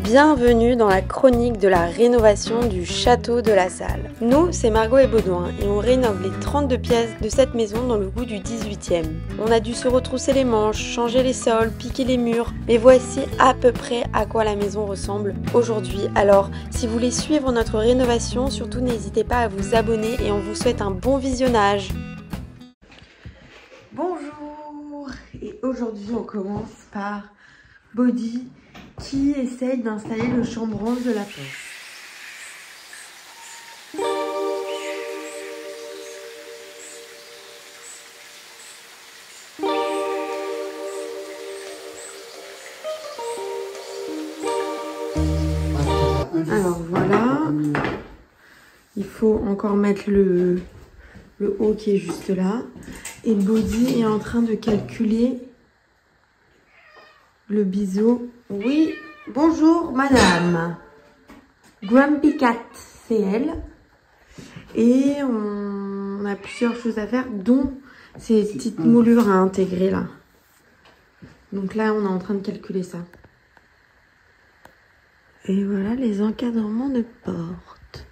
Bienvenue dans la chronique de la rénovation du château de la Salle. Nous, c'est Margot et Baudouin et on rénove les 32 pièces de cette maison dans le goût du 18e. On a dû se retrousser les manches, changer les sols, piquer les murs, mais voici à peu près à quoi la maison ressemble aujourd'hui. Alors, si vous voulez suivre notre rénovation, surtout n'hésitez pas à vous abonner et on vous souhaite un bon visionnage. Bonjour! Et aujourd'hui on commence par Body qui essaye d'installer le chambranle de la porte. Alors voilà, il faut encore mettre le haut qui est juste là. Et Body est en train de calculer le biseau. Oui, bonjour madame. Grumpy Cat, c'est elle. Et on a plusieurs choses à faire, dont ces petites moulures à intégrer là. Donc là, on est en train de calculer ça. Et voilà les encadrements de porte.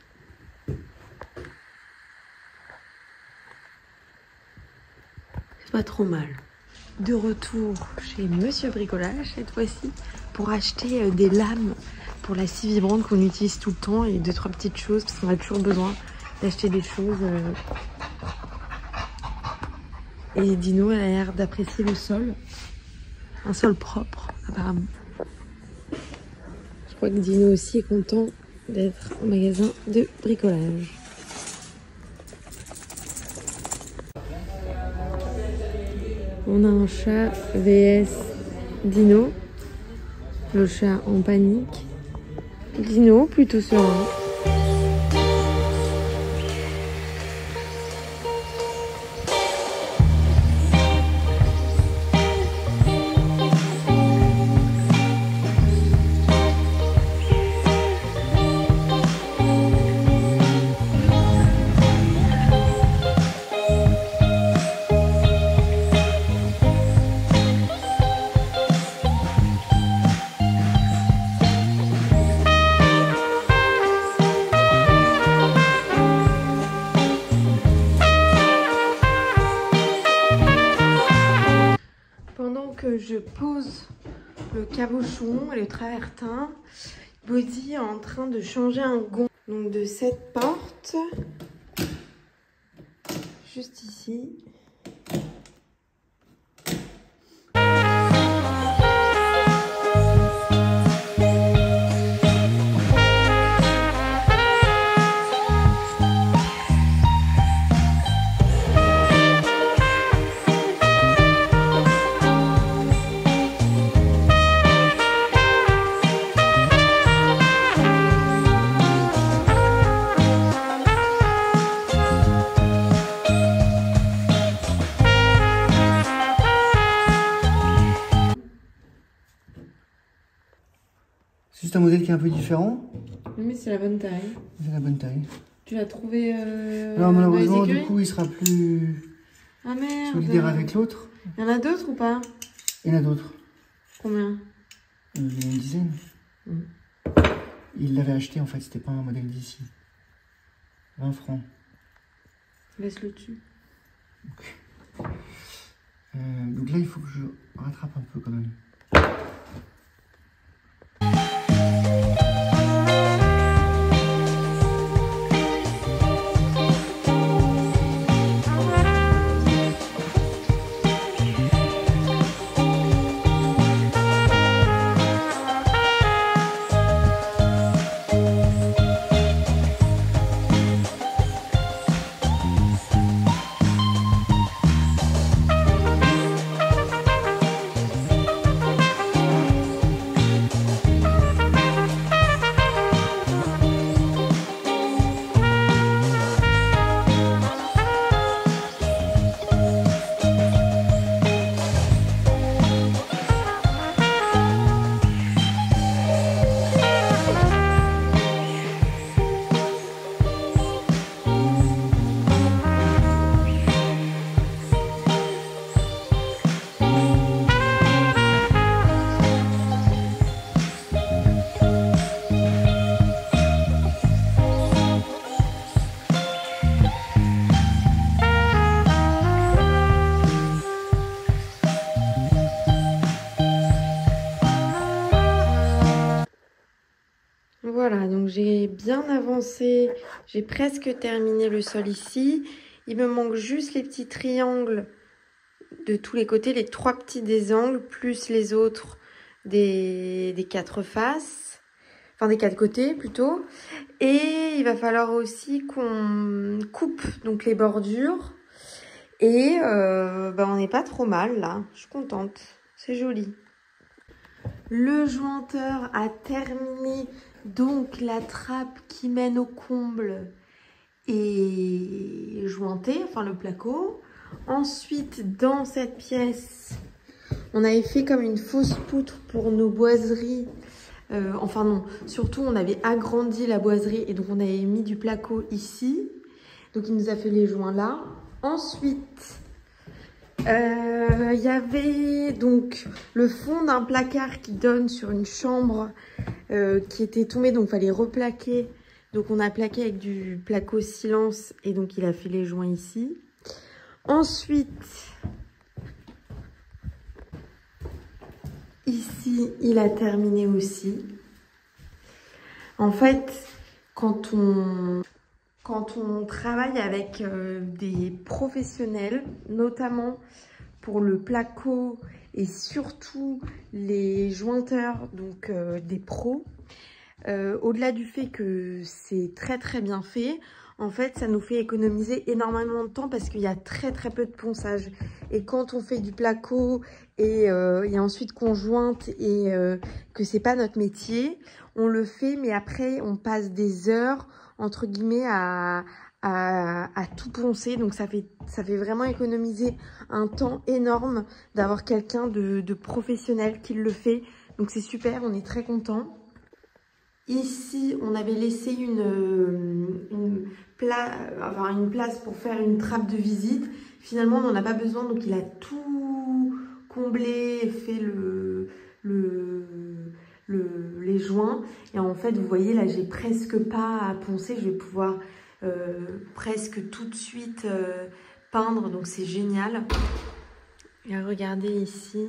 C'est pas trop mal. De retour chez Monsieur Bricolage cette fois-ci pour acheter des lames pour la scie vibrante qu'on utilise tout le temps et 2-3 petites choses parce qu'on a toujours besoin d'acheter des choses. Et Dino elle a l'air d'apprécier le sol, un sol propre apparemment. Je crois que Dino aussi est content d'être au magasin de bricolage. On a un chat vs Dino. Le chat en panique. Dino plutôt serein. Que je pose le cabochon et le travertin, Body est en train de changer un gond. Donc de cette porte, juste ici. C'est juste un modèle qui est un peu différent. Mais c'est la bonne taille. C'est la bonne taille. Tu l'as trouvé alors malheureusement du coup il sera plus solidaire avec l'autre. Il y en a d'autres ou pas? Il y en a d'autres. Combien? Il y en a une dizaine. Il l'avait acheté en fait, c'était pas un modèle d'ici. 20 francs. Laisse-le dessus. Donc là il faut que je rattrape un peu quand même. Voilà, donc j'ai bien avancé, j'ai presque terminé le sol ici. Il me manque juste les petits triangles de tous les côtés, les 3 petits des angles, plus les autres des 4 faces, enfin des 4 côtés plutôt. Et il va falloir aussi qu'on coupe donc les bordures. Et on n'est pas trop mal là, je suis contente, c'est joli. Le jointeur a terminé donc la trappe qui mène au comble est jointée, enfin le placo. Ensuite, dans cette pièce, on avait fait comme une fausse poutre pour nos boiseries. Enfin non, surtout on avait agrandi la boiserie et donc on avait mis du placo ici. Donc il nous a fait les joints là. Ensuite, il y avait donc le fond d'un placard qui donne sur une chambre qui était tombée, donc il fallait replaquer. Donc on a plaqué avec du placo silence et donc il a fait les joints ici. Ensuite, ici, il a terminé aussi. En fait, quand on travaille avec des professionnels, notamment pour le placo et surtout les jointeurs, donc des pros, au-delà du fait que c'est très très bien fait, en fait ça nous fait économiser énormément de temps parce qu'il y a très très peu de ponçage. Et quand on fait du placo et ensuite qu'on jointe et que c'est pas notre métier, on le fait mais après on passe des heures entre guillemets à tout poncer. Donc ça fait vraiment économiser un temps énorme d'avoir quelqu'un de professionnel qui le fait. Donc c'est super, on est très content. Ici, on avait laissé une place pour faire une trappe de visite. Finalement, on n'en a pas besoin, donc il a tout comblé, fait les joints. Et en fait, vous voyez, là, j'ai presque pas à poncer. Je vais pouvoir presque tout de suite peindre, donc c'est génial. Et regardez ici,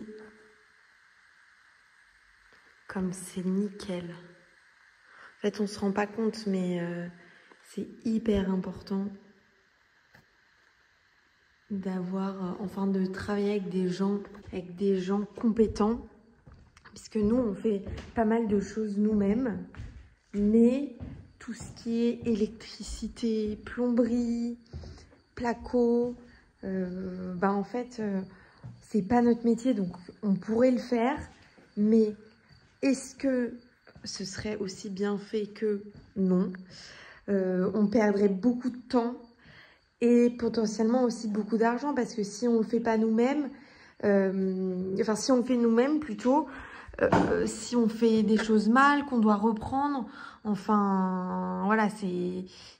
comme c'est nickel. En fait, on se rend pas compte, mais c'est hyper important d'avoir, enfin, de travailler avec des gens compétents, puisque nous, on fait pas mal de choses nous-mêmes, mais tout ce qui est électricité, plomberie, placo, en fait, c'est pas notre métier, donc on pourrait le faire, mais est-ce que ce serait aussi bien fait que non? On perdrait beaucoup de temps et potentiellement aussi beaucoup d'argent, parce que si on le fait pas nous-mêmes, si on le fait nous-mêmes plutôt, si on fait des choses mal, qu'on doit reprendre, enfin voilà,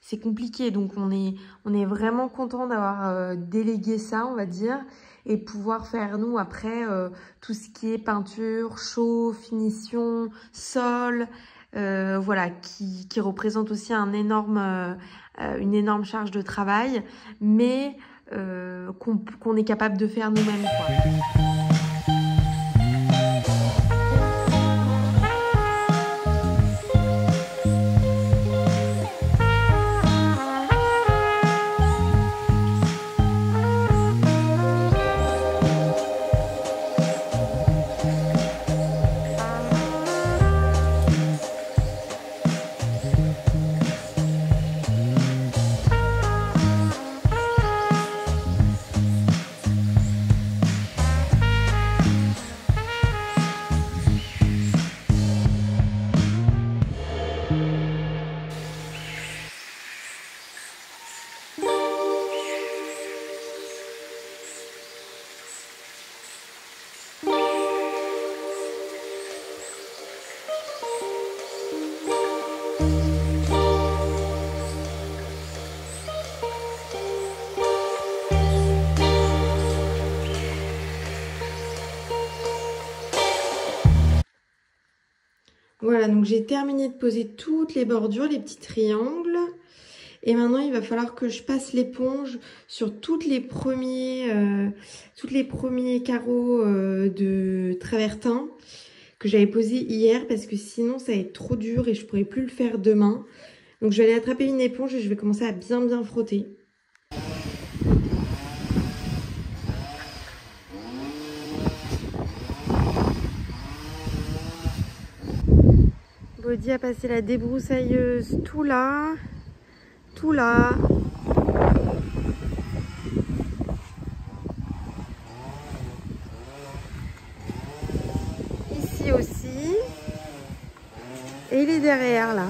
c'est compliqué. Donc on est vraiment content d'avoir délégué ça, on va dire, et pouvoir faire nous après tout ce qui est peinture, chaud, finition, sol, voilà, qui représente aussi une énorme charge de travail, mais qu'on est capable de faire nous-mêmes, quoi. Voilà, donc j'ai terminé de poser toutes les bordures, les petits triangles. Et maintenant, il va falloir que je passe l'éponge sur tous les premiers carreaux de travertin que j'avais posé hier parce que sinon ça va être trop dur et je pourrais plus le faire demain. Donc je vais aller attraper une éponge et je vais commencer à bien frotter. Body a passé la débroussailleuse tout là, tout là. Ici aussi. Et il est derrière là.